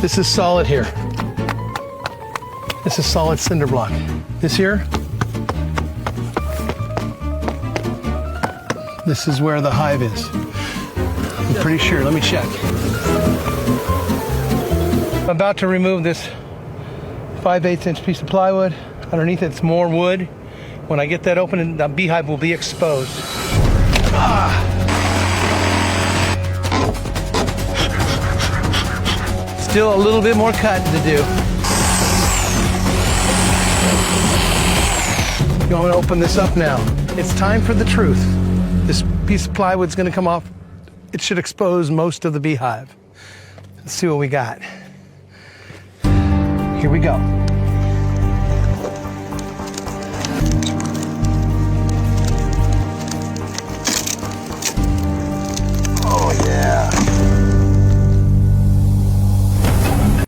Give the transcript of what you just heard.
This is solid here. This is solid cinder block. This here, this is where the hive is. I'm pretty sure, let me check. I'm about to remove this 5/8" piece of plywood. Underneath it's more wood. When I get that open, the beehive will be exposed. Still a little bit more cutting to do. You want me to open this up now? It's time for the truth. This piece of plywood's gonna come off. It should expose most of the beehive. Let's see what we got. Here we go.